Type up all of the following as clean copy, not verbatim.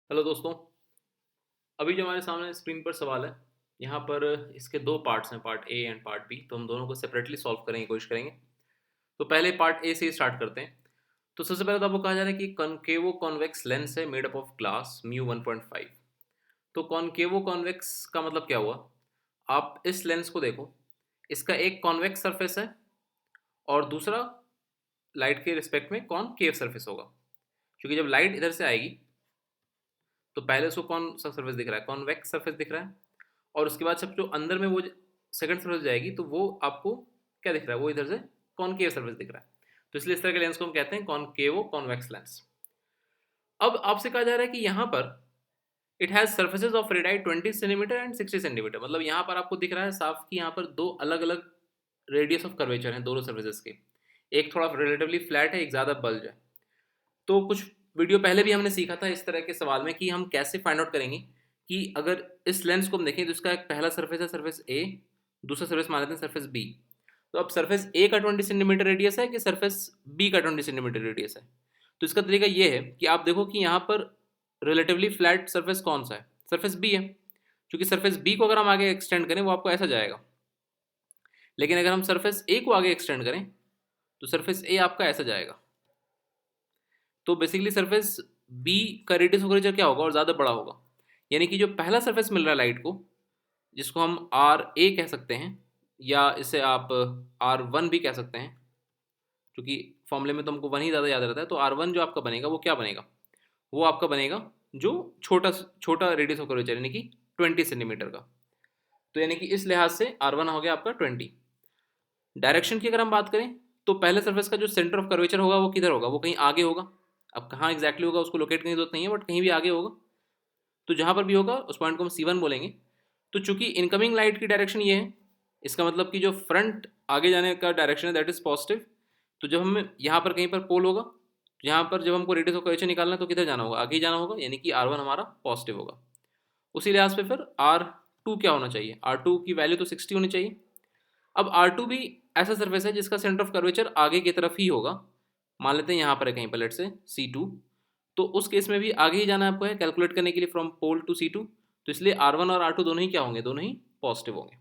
Hello दोस्तों। अभी जो हमारे सामने स्क्रीन पर सवाल है, यहाँ पर इसके दो पार्ट्स हैं, part A and part B. तो हम दोनों को सेपरेटली सॉल्व करने की कोशिश करेंगे। तो पहले पार्ट ए से ही स्टार्ट करते हैं। तो सबसे पहले तो आपको कहा जा रहा है कि कॉनकेवो कॉन्वेक्स लेंस है made up of glass mu 1.5। तो कॉनकेवो कॉन्वेक्स का मतलब क्या हुआ? आप इस लेंस को देखो, इसका एक कॉन्वेक्स सरफेस है और दूसरा लाइट के रिस्पेक्ट में कॉनकेव सरफेस होगा। क्योंकि जब लाइट इधर से आएगी तो पहले उसको कौन सा सरफेस दिख रहा है? कॉन्वेक्स सरफेस दिख रहा है। और उसके बाद सब जो अंदर में वो सेकंड सरफेस जाएगी तो वो आपको क्या दिख रहा है? वो इधर से कॉनकेव सरफेस दिख रहा है। तो इसलिए इस तरह के लेंस को हम कहते हैं कॉनकेवो कॉन्वेक्स लेंस। अब आपसे कहा जा रहा है कि यहाँ पर it has surfaces of radii 20 centimetre and 60 centimetre. मतलब यहाँ पर आपको दिख रहा है साफ कि यहाँ पर दो अलग अलग रेडियस ऑफ कर्वेचर हैं दोनों सर्फेसेज के। एक थोड़ा रिलेटिवली फ्लैट है, एक ज़्यादा बल्ज है। तो कुछ वीडियो पहले भी हमने सीखा था इस तरह के सवाल में कि हम कैसे फाइंड आउट करेंगे कि अगर इस लेंस को हम देखें तो इसका एक पहला सरफेस है सरफेस ए, दूसरा सरफेस मान लेते हैं सरफेस बी। तो अब सरफेस ए का 20 सेंटीमीटर रेडियस है कि सरफेस बी का 20 सेंटीमीटर रेडियस है? तो इसका तरीका ये है कि आप देखो कि यहाँ पर रिलेटिवली फ्लैट सरफेस कौन सा है? सरफेस बी है। क्योंकि सरफेस बी को अगर हम आगे एक्सटेंड करें वो आपको ऐसा जाएगा, लेकिन अगर हम सरफेस ए को आगे एक्सटेंड करें तो सरफेस ए आपका ऐसा जाएगा। तो बेसिकली सरफेस बी का रेडियस ऑफ कर्वेचर क्या होगा और ज़्यादा बड़ा होगा। यानी कि जो पहला सरफेस मिल रहा है लाइट को, जिसको हम आर ए कह सकते हैं या इसे आप आर वन भी कह सकते हैं, क्योंकि फॉर्मूले में तो हमको वन ही ज़्यादा याद रहता है। तो आर वन जो आपका बनेगा वो क्या बनेगा? वो आपका बनेगा जो छोटा छोटा रेडियस ऑफ कर्वेचर यानी कि 20 सेंटीमीटर का। तो यानी कि इस लिहाज से आर वन हो गया आपका 20। डायरेक्शन की अगर हम बात करें तो पहले सरफेस का जो सेंटर ऑफ कर्वेचर होगा वो किधर होगा? वो कहीं आगे होगा। अब कहाँ एग्जैक्टली होगा उसको लोकेट करने की जरूरत नहीं है, बट कहीं भी आगे होगा। तो जहाँ पर भी होगा उस पॉइंट को हम C1 बोलेंगे। तो चूंकि इनकमिंग लाइट की डायरेक्शन ये है, इसका मतलब कि जो फ्रंट आगे जाने का डायरेक्शन है दैट इज पॉजिटिव। तो जब हम यहाँ पर कहीं पर पोल होगा, यहाँ पर जब हमको रेडियस ऑफ कर्वेचर निकालना है तो किधर जाना होगा? आगे ही जाना होगा, यानी कि R1 हमारा पॉजिटिव होगा। उसी लिहाज पे फिर R2 क्या होना चाहिए? R2 की वैल्यू तो 60 होनी चाहिए। अब R2 भी ऐसा सरफेस है जिसका सेंटर ऑफ कर्वेचर आगे की तरफ ही होगा। मान लेते हैं यहाँ पर है कहीं पर, लेट से C2। तो उस केस में भी आगे ही जाना आपको है कैलकुलेट करने के लिए फ्रॉम पोल टू C2। तो इसलिए R1 और R2 दोनों ही क्या होंगे? दोनों ही पॉजिटिव होंगे।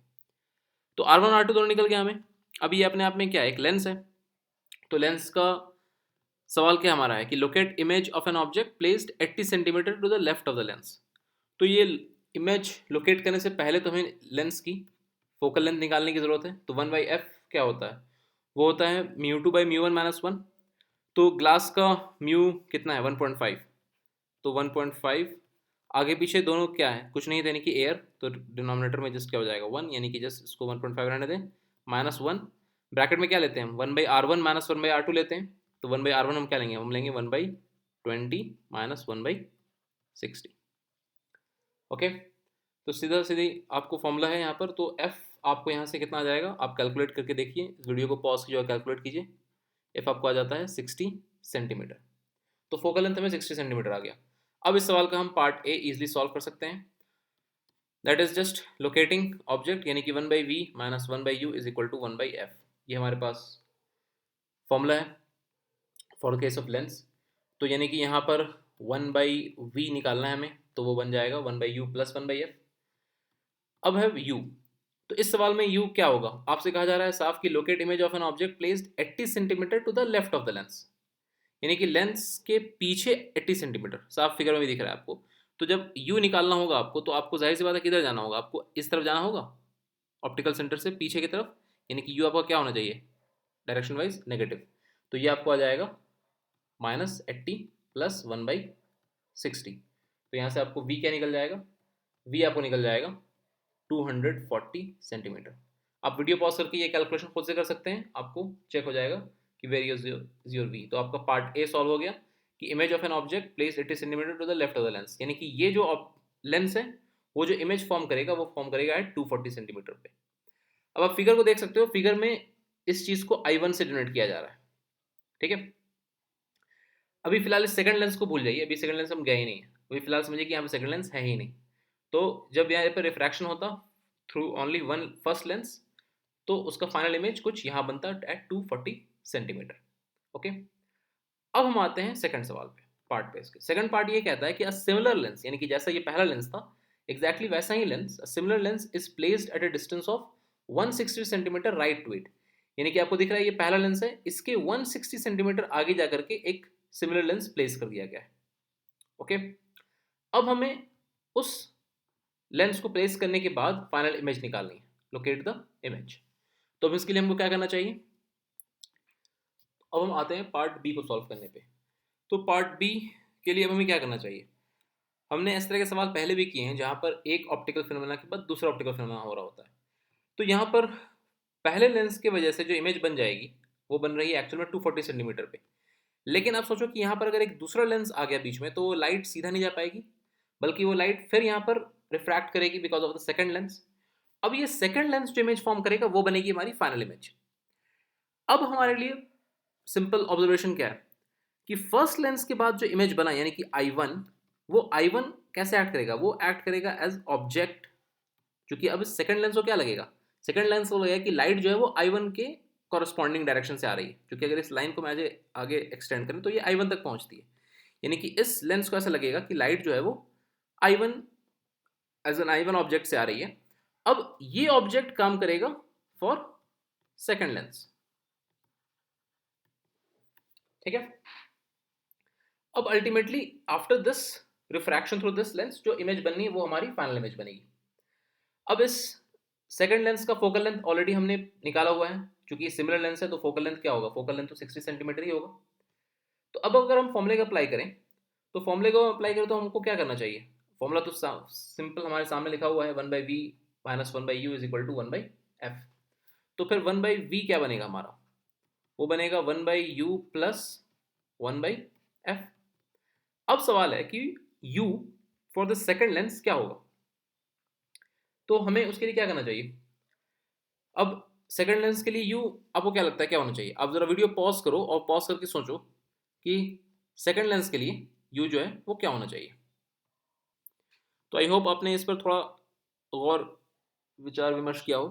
तो R1 R2 दोनों निकल गया हमें। अब ये अपने आप में क्या है? एक लेंस है। तो लेंस का सवाल क्या हमारा है कि locate image of an object placed 80 centimetre to the left of the lens. तो ये इमेज लोकेट करने से पहले तो हमें लेंस की फोकल लेंथ निकालने की जरूरत है। तो 1/f क्या होता है? वो होता है μ2/μ1 - 1। तो ग्लास का म्यू कितना है? 1.5। तो 1.5 आगे पीछे दोनों क्या है? कुछ नहीं था, यानी कि एयर। तो डिनोमिनेटर में जस्ट क्या हो जाएगा? 1, यानी कि जस्ट इसको 1.5 रहने दें। -1 ब्रैकेट में क्या लेते हैं हम? 1/r1 - 1/r2 लेते हैं। तो 1/r1 हम क्या लेंगे? हम लेंगे 1/20 - 1/60। ओके। तो सीधा सीधी आपको फॉर्मूला है यहाँ पर। तो f आपको यहाँ से कितना आ जाएगा? आप कैलकुलेट करके देखिए, इस वीडियो को पॉज कीजिए और कैलकुलेट कीजिए। f आपको आ जाता है 60 सेंटीमीटर। तो फोकल लेंथ में 60 सेंटीमीटर आ गया। अब इस सवाल का हम पार्ट ए इजिली सॉल्व कर सकते हैं। That is just locating object, यानी कि 1/v - 1/u is equal to 1/f। ये हमारे पास फॉर्मूला है फॉर केस ऑफ लेंस। तो यानी कि यहाँ पर 1/v निकालना है हमें, तो वो बन जाएगा 1/u + 1/f। अब है u। तो इस सवाल में u क्या होगा? आपसे कहा जा रहा है साफ कि locate image of an object placed 80 centimetre to the left of the lens. यानी कि लेंस के पीछे 80 सेंटीमीटर, साफ फिगर में भी दिख रहा है आपको। तो जब u निकालना होगा आपको, तो आपको जाहिर सी बात है किधर जाना होगा? आपको इस तरफ जाना होगा, ऑप्टिकल सेंटर से पीछे की तरफ। यानी कि u आपका क्या होना चाहिए? Direction wise negative. तो ये आपको आ जाएगा -80 + 1/60। तो यहाँ से आपको v क्या निकल जाएगा? v आपको निकल जाएगा 240 सेंटीमीटर। आप वीडियो पॉज करके ये कैलकुलेशन खुद से कर सकते हैं, आपको चेक हो जाएगा कि वेर इज योर वी। तो आपका पार्ट ए सॉल्व हो गया कि image of an object place 80 centimetre to the left of the lens. यानी कि ये जो लेंस है वो जो इमेज फॉर्म करेगा वो फॉर्म करेगा एट 240 सेंटीमीटर पे। अब आप फिगर को देख सकते हो, फिगर में इस चीज को I1 से डिनोट किया जा रहा है। ठीक है। अभी फिलहाल इस सेकंड लेंस को भूल जाइए, अभी सेकंड लेंस हम गए ही नहीं है। अभी फिलहाल समझिए कि यहाँ पे सेकंड लेंस है ही नहीं। तो जब यहाँ पर रिफ्रैक्शन होता through only one first lens, तो उसका फाइनल इमेज कुछ यहाँ बनता एट 240 सेंटीमीटर। ओके। अब हम आते हैं सेकंड सवाल पे। पार्ट पे इसके। सेकंड पार्ट ये कहता है कि अ सिमिलर लेंस, यानी कि जैसा ये पहला लेंस था एग्जैक्टली वैसा ही lens, a similar lens is placed at a distance of 160 centimetre right to it. यानी कि आपको दिख रहा है ये पहला लेंस है, इसके 160 सेंटीमीटर आगे जाकर के एक सिमिलर लेंस प्लेस कर दिया गया है। ओके, अब हमें उस लेंस को प्लेस करने के बाद फाइनल इमेज निकालनी है, लोकेट द इमेज। तो अब इसके लिए हमको क्या करना चाहिए, अब हम आते हैं पार्ट बी को सॉल्व करने पे। तो पार्ट बी के लिए अब हमें क्या करना चाहिए, हमने इस तरह के सवाल पहले भी किए हैं जहाँ पर एक ऑप्टिकल फिनोमेना के बाद दूसरा ऑप्टिकल फिनोमेना हो रहा होता है। तो यहाँ पर पहले लेंस की वजह से जो इमेज बन जाएगी वो बन रही है एक्चुअल में 240 सेंटीमीटर पे। लेकिन आप सोचो कि यहाँ पर अगर एक दूसरा लेंस आ गया बीच में तो वो लाइट सीधा नहीं जा पाएगी, बल्कि वो लाइट फिर यहाँ पर रिफ्रैक्ट करेगी because of the second lens. अब ये सेकंड लेंस जो इमेज फॉर्म करेगा वो बनेगी हमारी फाइनल इमेज। अब हमारे लिए सिंपल ऑब्जर्वेशन क्या है कि फर्स्ट लेंस के बाद जो इमेज बना यानी कि I1, वो I1 कैसे एक्ट करेगा, वो एक्ट करेगा एज ऑब्जेक्ट। क्योंकि अब सेकंड लेंस को क्या लगेगा, सेकंड लेंस को लगेगा कि लाइट जो है वो I1 के कॉरस्पॉन्डिंग डायरेक्शन से आ रही है। क्योंकि अगर इस लाइन को मैं आगे एक्सटेंड करें तो ये I1 तक पहुंचती है, यानी कि इस लेंस को ऐसा लगेगा कि लाइट जो है वो I1 as an I1 object से आ रही है। अब ये ऑब्जेक्ट काम करेगा फॉर सेकंड लेंस, ठीक है। अब ultimately after this refraction through this lens जो इमेज बननी है वो हमारी फाइनल इमेज बनेगी। अब इस सेकंड लेंस का फोकल लेंथ ऑलरेडी हमने निकाला हुआ है, क्योंकि सिमिलर लेंस है तो फोकल लेंथ क्या होगा, फोकल लेंथ तो 60 सेंटीमीटर ही होगा। तो अब अगर हम फॉर्मूले का अप्लाई करें तो फॉर्मूले को अप्लाई करें तो हमको क्या करना चाहिए, फॉर्मूला तो सिंपल हमारे सामने लिखा हुआ है 1/v minus 1/u is equal to 1/f। तो फिर 1/v क्या बनेगा हमारा, वो बनेगा 1/u प्लस 1/f। अब सवाल है कि u for the second lens क्या होगा, तो हमें उसके लिए क्या करना चाहिए। अब सेकंड लेंस के लिए u आपको क्या लगता है क्या होना चाहिए, आप जरा वीडियो पॉज करो और पॉज करके सोचो कि सेकंड लेंस के लिए u जो है वो क्या होना चाहिए। तो आई होप आपने इस पर थोड़ा गौर विचार विमर्श किया हो।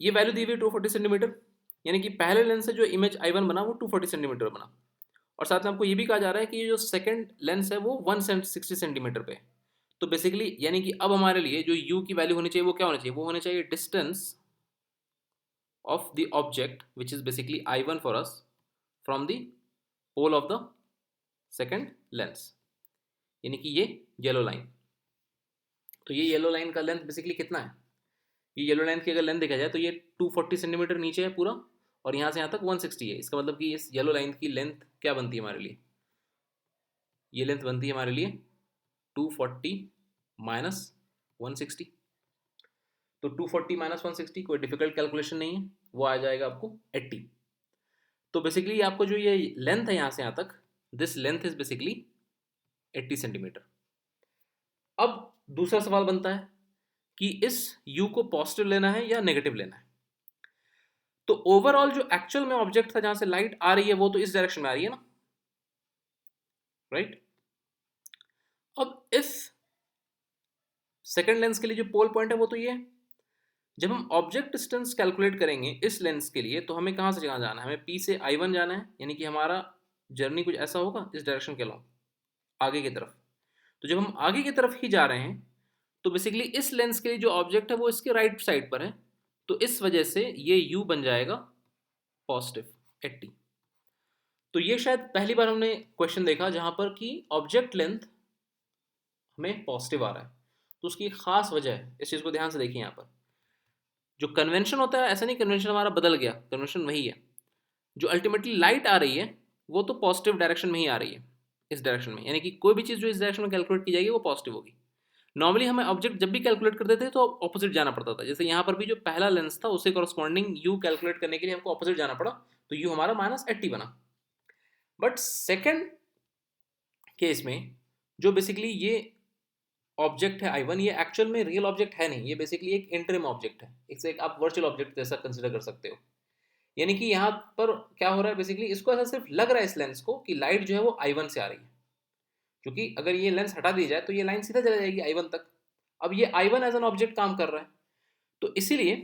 ये वैल्यू दी हुई 240 सेंटीमीटर, यानी कि पहले लेंस से जो इमेज I1 बना वो 240 सेंटीमीटर बना। और साथ में आपको ये भी कहा जा रहा है कि ये जो सेकंड लेंस है वो 160 सेंटीमीटर पे है। तो बेसिकली यानी कि अब हमारे लिए जो u की वैल्यू होनी चाहिए वो क्या होनी चाहिए, वो होनी चाहिए distance of the object which is basically I1 for us from the pole of the second lens, यानी कि ये येलो लाइन। तो ये येलो लाइन का लेंथ बेसिकली कितना है, ये येलो लाइन की अगर लेंथ देखा जाए तो ये 240 सेंटीमीटर नीचे है पूरा, और यहाँ से यहाँ तक 160 है। इसका मतलब कि इस येलो लाइन की लेंथ क्या बनती है हमारे लिए, ये लेंथ बनती है हमारे लिए 240 माइनस 160। तो 240 माइनस 160 कोई डिफिकल्ट कैलकुलेशन नहीं है, वो आ जाएगा आपको 80। तो बेसिकली आपको जो ये लेंथ है यहाँ से यहाँ तक, this length is basically 80 centimetre. अब दूसरा सवाल बनता है कि इस u को पॉजिटिव लेना है या नेगेटिव लेना है। तो ओवरऑल जो एक्चुअल में ऑब्जेक्ट था जहां से लाइट आ रही है वो तो इस डायरेक्शन में आ रही है ना, राइट। अब इस सेकंड लेंस के लिए जो पोल पॉइंट है वो तो ये है। जब हम ऑब्जेक्ट डिस्टेंस कैलकुलेट करेंगे इस लेंस के लिए तो हमें कहां से कहां जाना है, हमें P से I1 जाना है, यानी कि हमारा जर्नी कुछ ऐसा होगा इस डायरेक्शन के अलॉन्ग आगे की तरफ। तो जब हम आगे की तरफ ही जा रहे हैं तो बेसिकली इस लेंस के लिए जो ऑब्जेक्ट है वो इसके राइट साइड पर है, तो इस वजह से ये u बन जाएगा पॉजिटिव 80। तो ये शायद पहली बार हमने क्वेश्चन देखा जहां पर कि ऑब्जेक्ट लेंथ हमें पॉजिटिव आ रहा है। तो उसकी एक खास वजह है, इस चीज़ को ध्यान से देखिए। यहाँ पर जो कन्वेंशन होता है ऐसा नहीं कन्वेंशन हमारा बदल गया, कन्वेंशन वही है। जो अल्टीमेटली लाइट आ रही है वो तो पॉजिटिव डायरेक्शन में ही आ रही है, इस डायरेक्शन में, यानी कि कोई भी चीज़ जो इस डायरेक्शन में कैलकुलेट की जाएगी वो पॉजिटिव होगी। नॉर्मली हमें ऑब्जेक्ट जब भी कैलकुलेट करते थे तो ऑपोजिट जाना पड़ता था, जैसे यहाँ पर भी जो पहला लेंस था उससे कॉरस्पॉन्डिंग यू कैलकुलेट करने के लिए हमको ऑपोजिट जाना पड़ा, तो यू हमारा -80 बना। बट सेकेंड केस में जो बेसिकली ये ऑब्जेक्ट है I1, ये एक्चुअल में रियल ऑब्जेक्ट है नहीं, ये बेसिकली एक इंटरिम ऑब्जेक्ट है, इसे एक आप वर्चुअल ऑब्जेक्ट जैसा कंसिडर कर सकते हो। यानी कि यहाँ पर क्या हो रहा है, बेसिकली इसको ऐसा सिर्फ लग रहा है इस लेंस को कि लाइट जो है वो I1 से आ रही है, क्योंकि अगर ये लेंस हटा दी जाए तो ये लाइन सीधा चला जाएगी I1 तक। अब ये I1 एज एन ऑब्जेक्ट काम कर रहा है, तो इसीलिए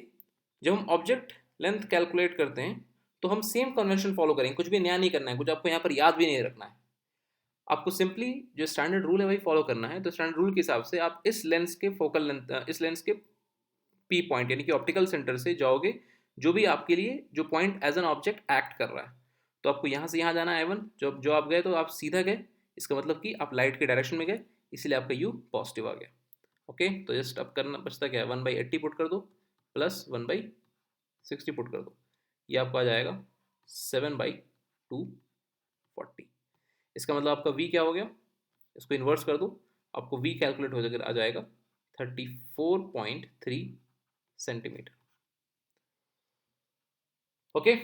जब हम ऑब्जेक्ट लेंथ कैलकुलेट करते हैं तो हम सेम कन्वेंशन फॉलो करेंगे, कुछ भी नया नहीं करना है, कुछ आपको यहाँ पर याद भी नहीं रखना है, आपको सिंपली जो स्टैंडर्ड रूल है वही फॉलो करना है। तो स्टैंडर्ड रूल के हिसाब से आप इस लेंस के फोकल लेंथ, इस लेंस के पी पॉइंट यानी कि ऑप्टिकल सेंटर से जाओगे जो भी आपके लिए जो point as an object act कर रहा है। तो आपको यहाँ से यहाँ जाना है A1, जो आप गए तो आप सीधा गए, इसका मतलब कि आप लाइट के डायरेक्शन में गए, इसीलिए आपका U पॉजिटिव आ गया। ओके, तो जस्ट अब करना बचता क्या है, 1/80 पुट कर दो प्लस 1/60 पुट कर दो, ये आपको आ जाएगा 7/240। इसका मतलब आपका V क्या हो गया, इसको इन्वर्स कर दो, आपको V कैलकुलेट हो जाकर आ जाएगा 34.3 सेंटीमीटर। ओके,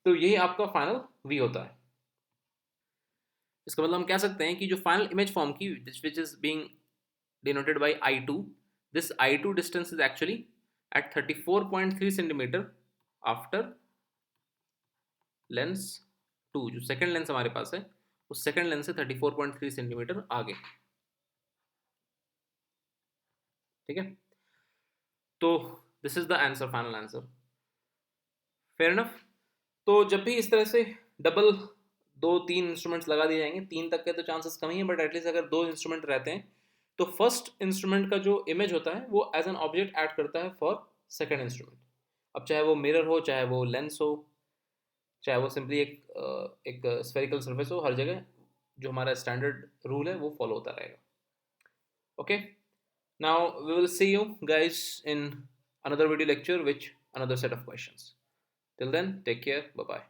तो यही आपका फाइनल V होता है। इसका मतलब हम कह सकते हैं कि जो फाइनल इमेज फॉर्म की which is being denoted by I2, this I2 distance is actually eight 34.3 centimetre after lens 2। जो सेकेंड लेंस हमारे पास है उस सेकेंड लेंस से 34.3 सेंटीमीटर आगे। ठीक है, तो this is the answer, final answer. Fair enough. तो जब भी इस तरह से डबल 2-3 इंस्ट्रूमेंट्स लगा दिए जाएंगे, 3 तक के तो चांसेस कम ही है, बट एटलीस्ट अगर 2 इंस्ट्रूमेंट रहते हैं तो फर्स्ट इंस्ट्रूमेंट का जो इमेज होता है वो एज एन ऑब्जेक्ट ऐड करता है फॉर सेकेंड इंस्ट्रूमेंट। अब चाहे वो मिरर हो, चाहे वो लेंस हो, चाहे वो सिंपली एक स्फेरिकल सर्फेस हो, हर जगह जो हमारा स्टैंडर्ड रूल है वो फॉलो होता रहेगा। Okay, now we will see you guys in another video lecture with another set of questions. Till then, take care, bye bye.